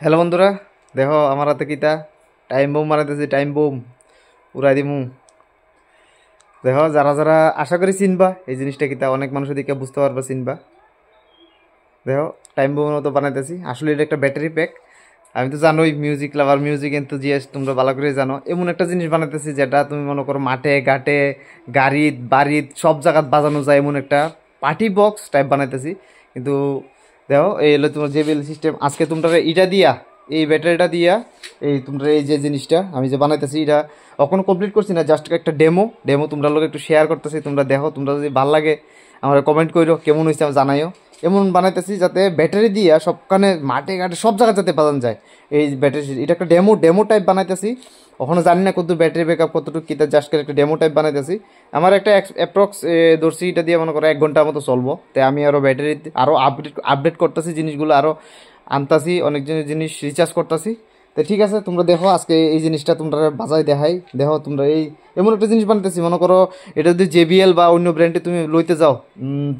Hello বন্ধুরা, দেখো আমার হাতে কিতা টাইম বোম বানাইতেছি। টাইম বোম উড়াই দিমু। দেখো যারা যারা আশা করি চিনবা এই জিনিসটা কিতা, অনেক মানুষের দিকে বুঝতে পারবা, চিনবা। দেখো টাইম বোমের মতো বানাইতেছি। আসলে এটা একটা ব্যাটারি প্যাক। আমি তো জানোই মিউজিক লাভার, মিউজিক এনথুজিয়াস্ট, তোমরা ভালো করে জানো। এমন একটা জিনিস বানাইতেছি যেটা তুমি মনে করো মাঠে ঘাটে গাড়িত বাড়িত সব জায়গাত বাজানো যায়, এমন একটা পার্টি বক্স টাইপ বানাইতেছি। কিন্তু দেখো এই হলো তোমার জেবিএল সিস্টেম। আজকে তোমরা এটা দিয়া, এই ব্যাটারিটা দিয়া, এই তোমরা এই যে জিনিসটা আমি যে বানাইতেছি এটা এখনো কমপ্লিট করছি না, জাস্ট একটা ডেমো তোমরা লোক একটু শেয়ার করতেছি। তোমরা দেখো, তোমরা যদি ভালো লাগে আমার কমেন্ট করো, কেমন হয়েছে আমি জানাইও। এমন বানাইতেছি যাতে ব্যাটারি দিয়া সবখানে মাঠে ঘাটে সব জায়গায় যাতে বাজানো যায়। এই ব্যাটারি এটা একটা ডেমো টাইপ বানাইতেছি। ওখানে জানি না কতটুকু ব্যাটারি ব্যাকআপ কতটুকু কিতা, জাস্ট একটা ডেমো টাইপ বানাইতেছি। আমার একটা অ্যাপ্রক্স ধরছি এটা দিয়ে মনে করো 1 ঘন্টার মতো চলবো। তাই আমি আরও ব্যাটারি আরও আপডেট করতেছি, জিনিসগুলো আরও আনতাছি, অনেক জিনিস রিচার্জ করতেছি। তো ঠিক আছে, তোমরা দেখো আজকে এই জিনিসটা তোমরা বাজায় দেখাই। দেখো তোমরা এই এমন একটা জিনিস বানাইতেছি, মনে করো এটা যদি জেবিএল বা অন্য ব্র্যান্ডে তুমি লইতে যাও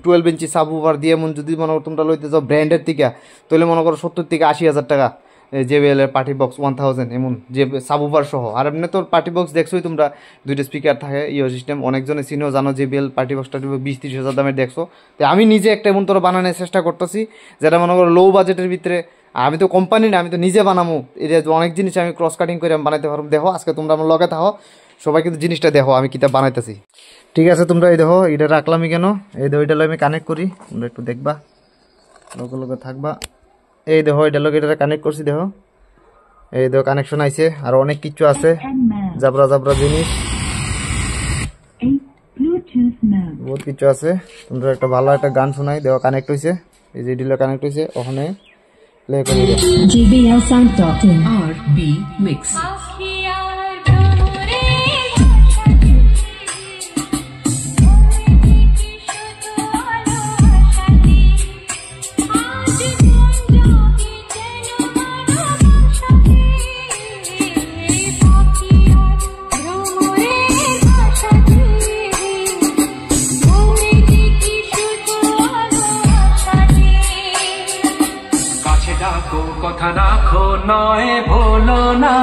12 ইঞ্চি সাবউফার দিয়ে, এমন যদি মনে করো তোমরা লইতে যাও ব্র্যান্ডের থেকে, তাহলে মনে করো 70 থেকে 80 হাজার টাকা জেবিএল এর পার্টি বক্স 1000 এমন যে সাবউফার সহ। আর এমনি তো পার্টি বক্স দেখছোই তোমরা, 2টা স্পিকার থাকে, ইও সিস্টেম। অনেকজনে চিনেও জানো জেবিএল পার্টি বক্সটা 20-30 হাজার দামের দেখছো। তো আমি নিজে একটা এমন তোরা বানানোর চেষ্টা করতেছি যেটা মনে করো লো বাজেটের ভিতরে। আমি তো কোম্পানি না, আমি তো নিজে বানাবো। এটা অনেক জিনিস আমি ক্রস কাটিং করে আমি বানাইতে পারবো। দেখো আজকে তোমরা আমার লগে থাকো, সবাই কিন্তু জিনিসটা দেখো আমি কিতা বানাইতেছি। ঠিক আছে, তোমরা এই দেখো এটা রাখলামই কেন, এই দেখো এটা আমি কানেক্ট করি, তোমরা একটু দেখবা, লগে থাকবা। এই দেখো এটা লগে এটা কানেক্ট করছি, দেখো এই দেখো কানেকশন আইছে। আর অনেক কিছু আছে, জাবরা জিনিস, বহুত কিছু আছে। তোমরা একটা ভালো একটা গান শোনাই। দেখো কানেক্ট হয়েছে, এই যে ডিলে কানেক্ট হয়েছে, ওখানে প্লে করে দাও। JBL Sound.in RB Mix। কথা রাখো নয় ভুলো না,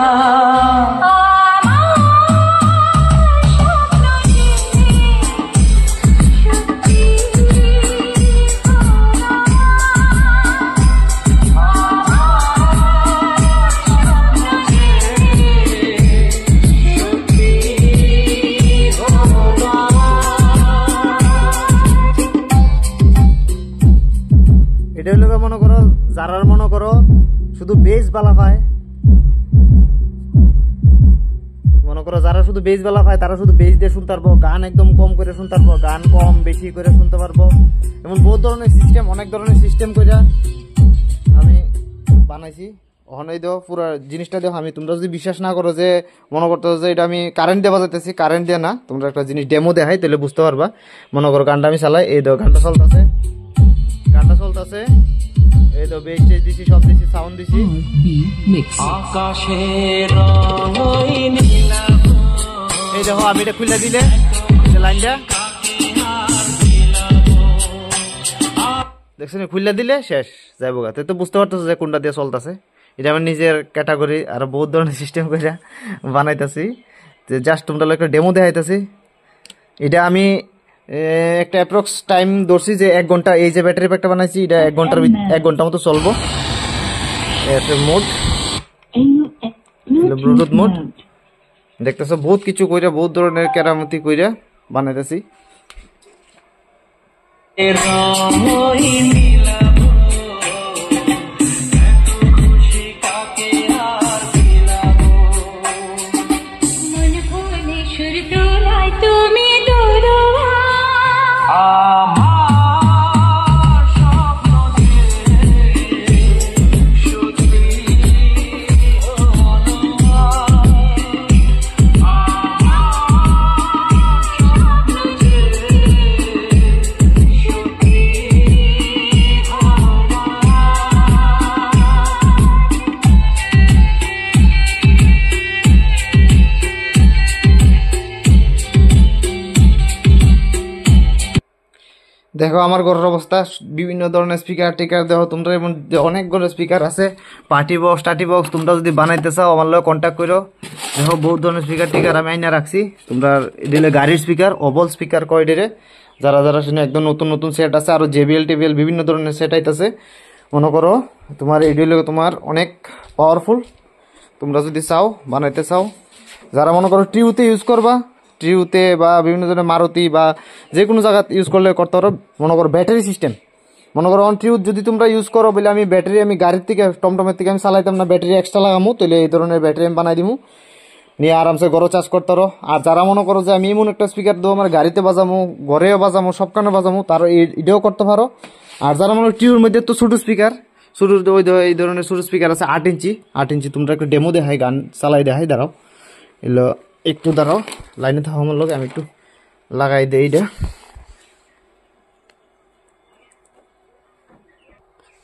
এটা হলো মনে করো যারার মনে করো শুধু বেস বালা পায়, মনে করো যারা শুধু বেস বালা পায় তারা শুধু বেস দিয়ে শুনতে পারবো, গান একদম কম করে শুনতে পারবো, গান কম বেশি করে শুনতে পারবো। এমন বহুত ধরনের সিস্টেম, অনেক ধরনের সিস্টেম করে আমি বানাইছি। ওখানে দেও পুরো জিনিসটা দেখো। আমি তোমরা যদি বিশ্বাস না করো যে মনে করতে যে এটা আমি কারেন্ট দিয়ে বাজাইতেছি, কারেন্ট দিয়ে না, তোমরা একটা জিনিস ডেমো দেখাই তাহলে বুঝতে পারবা। মনে করো গানটা আমি চালাই, এই দেখো গানটা চলতেছে, এই তো বেস স্টেজ দিছি, সব দিছি, সাউন্ড দিছি। আকাশের রঙই নীলাভ, এই দেখো আমি এটা খুলে দিলে লাইনটা দেখছেন, খুলে দিলে শেষ যাইবো গা। তো বুঝতে পারতেছো যে কোনটা দিয়ে চলতেছে। এটা আমার নিজের ক্যাটাগরি, আর বহুত ধরনের সিস্টেম করে বানাইতেছি। জাস্ট তোমরা একটা ডেমো দেখাইতেছি। এটা আমি একটা অ্যাপ্রক্স টাইম ধরছি যে 1 ঘন্টা। এই যে ব্যাটারি প্যাকটা বানাইছি এটা 1 ঘন্টার মতো চলবো। মোড ব্লুটুথ মোড দেখতেছো, বহুত কিছু কইরা, বহুত ধরনের কেরামতি কইরা বানাইতেছি। দেখো আমার ঘরের অবস্থা, বিভিন্ন ধরনের স্পিকার টিকার দেখো তোমরা, এমন অনেকগুলো স্পিকার আছে, পার্টি বক্স টাটি বক্স, তোমরা যদি বানাইতে চাও আমার লগে কন্ট্যাক্ট করো। দেখো বহুত ধরনের স্পিকার টিকার আমি আইনা রাখছি, তোমরা এদিলে গাড়ির স্পিকার, ওবল স্পিকার কয় এডিরে, যারা যারা শুনে একদম নতুন নতুন সেট আছে, আরো জেবিএল টিবিএল বিভিন্ন ধরনের সেট আইতাছে। মনে করো তোমার এডিলে তোমার অনেক পাওয়ারফুল, তোমরা যদি চাও বানাইতে চাও, যারা মনে করো ট্রিউতে ইউজ করবা, ট্রিউতে বা বিভিন্ন ধরনের মারুতি বা যে কোনো জায়গা ইউজ করলে করতে পারো। মনে করো ব্যাটারি সিস্টেম, মনে করো অন ট্রিউথ যদি তোমরা ইউজ করো বলে আমি ব্যাটারি, আমি গাড়ির থেকে টমটমের থেকে আমি চালাইতাম না, ব্যাটারি এক্সট্রা লাগামো, তাহলে এই ধরনের ব্যাটারি আমি বানাই দিমু, নিয়ে আরামসে ঘরও চার্জ করতে পারো। আর যারা মনে করো যে আমি এমন একটা স্পিকার দেবো আমার গাড়িতে বাজামো, ঘরেও বাজামো, সব কানে বাজামো, তারও এটাও করতে পারো। আর যারা মনে ট্রিউর মধ্যে তো ছোট স্পিকার, ছোট ওই এই ধরনের ছোট স্পিকার আছে 8 ইঞ্চি, তোমরা একটা ডেমো দেখাই, গান চালাই দেখাই, দাঁড়াও এলো একটু, দাঁড়াও লাইনে থাকো আমার লোক, আমি একটু লাগাই দিই এইটা।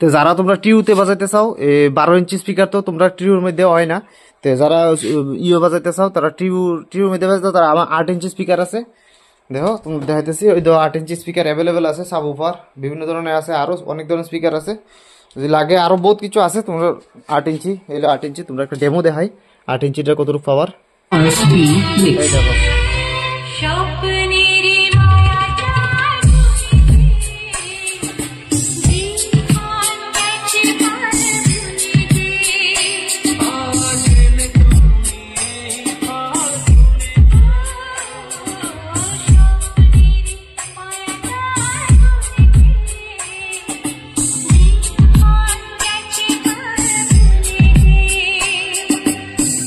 তো যারা তোমরা ট্রিউতে বাজাইতে চাও, 12 ইঞ্চি স্পিকার তো তোমরা ট্রিউর মধ্যে হয় না, তো যারা ইয়ে বাজাইতে চাও তারা ট্রিউর মধ্যে বাজাতে, তারা আমার 8 ইঞ্চি স্পিকার আছে, দেখো তোমরা দেখাইতেছি, ওই 8 ইঞ্চি স্পিকার অ্যাভেলেবেল আছে, সাবউফার বিভিন্ন ধরনের আছে, আরো অনেক ধরনের স্পিকার আছে, যদি লাগে আরো বহুত কিছু আছে। তোমরা 8 ইঞ্চি, এলো 8 ইঞ্চি, তোমরা একটা ডেমো দেখাই 8 ইঞ্চিটা কতটুকু পাওয়ার। এই দেখো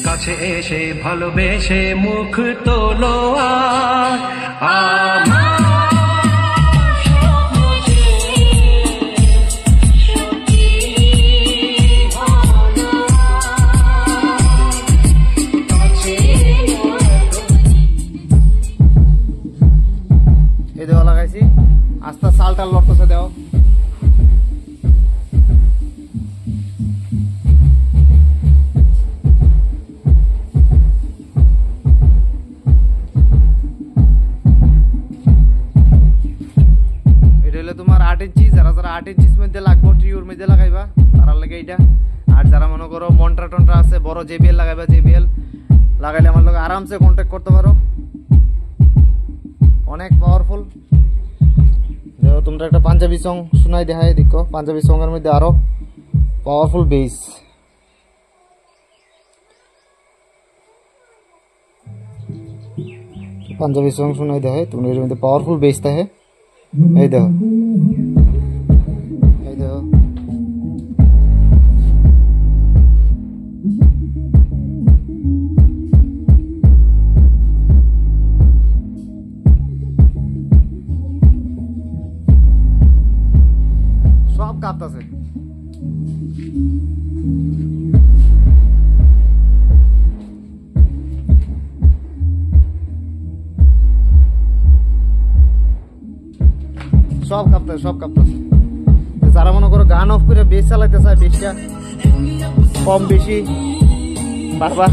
কাছে এসে ভালোবেসে মুখ তোলো আর আমার এই দেওয়া লাগাইছি, আস্তে সালটা লড়তেছে, দেও তোমার 8 ইঞ্চি, যারা যারা 8 ইঞ্চির মধ্যে লাগবো ট্রিউর মধ্যে লাগাইবা তারা লাগে এইটা। আর যারা মনে করো মন্ট্রা টন্ট্রা আছে, বড় জেবিএল লাগাইবা, জেবিএল লাগাইলে আমার লগে আরামসে কন্ট্যাক্ট করতে পারো, অনেক পাওয়ারফুল। দেখো তোমরা একটা পাঞ্জাবি সং শোনাই দেখাই, দেখো পাঞ্জাবি সং এর মধ্যে আরো পাওয়ারফুল বেস, পাঞ্জাবি সং শোনাই দেখাই, তোমরা এর মধ্যে পাওয়ারফুল বেস থাকে। এই দেখো, এই দেখো সব কাঁপতাছে। সব কাঁপতেছে, সব কাঁপতেছে। যারা মনে করো গান অফ করে বেস চালাইতে চায়, বেসটা কম বেশি বারবার,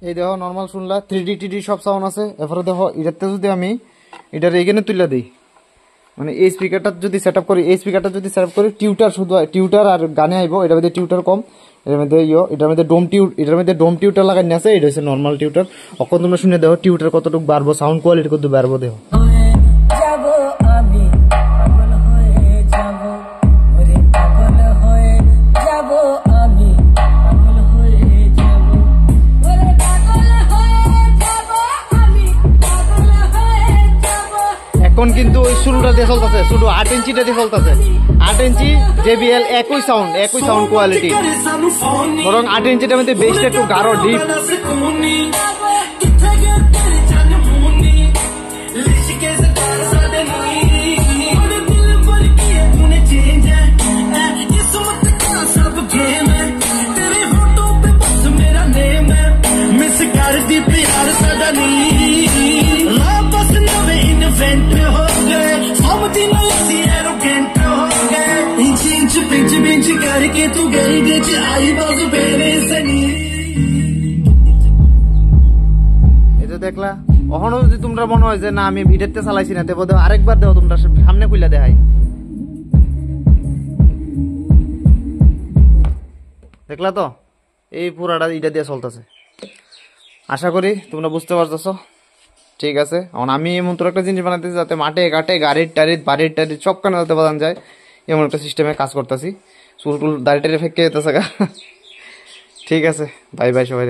এই দেখো নর্মাল শুনলা, 3D টিডি সব সাউন্ড আছে। এরপরে দেখো এটাতে যদি আমি এটার এখানে তুলে দিই, মানে এই স্পিকারটা যদি সেট আপ করি, এই স্পিকারটা যদি সেট আপ করি, টিউটার শুধু টিউটার আর গানে আইব, এটার মধ্যে টিউটার কম, এটার মধ্যে এটার মধ্যে ডোম টিউটার লাগাই আছে, এটা হচ্ছে নর্মাল টিউটার। অখন তোমরা শুনে দেখো টিউটার কতটুকু বাড়বো, সাউন্ড কোয়ালিটি কত বাড়বো দেখো। এখন কিন্তু ওই শুরুটা দিয়ে চলতেছে, শুধু 8 ইঞ্চিটা দিয়ে চলতেছে, 8 ইঞ্চি জেবিএল একই সাউন্ড কোয়ালিটি, বরং 8 ইঞ্চিটার মধ্যে বেসটা একটু গাঢ় ডিপ। দেখলা কখনো যদি তোমরা মনে হয় যে না আমি ভিডিওতে চালাইছি না দেবো দেও আরেকবার দেও তোমরা সামনে খুলে দেখাই দেখলা তো এই পুরাটা ইটা দিয়ে চলতেছে আশা করি তোমরা বুঝতে পারতেছো ঠিক আছে এখন আমি এমন তোর একটা জিনিস বানাতেছি যাতে মাঠে ঘাটে গাড়ির টাড়ির বাড়ির টাড়ির সবখানে যাতে বাজানো যায় এমন একটা সিস্টেমে কাজ করতেছি চুল টুল দাড়ি টাড়ি ফেঁকে যেতেছে ঠিক আছে বাই বাই সবাই।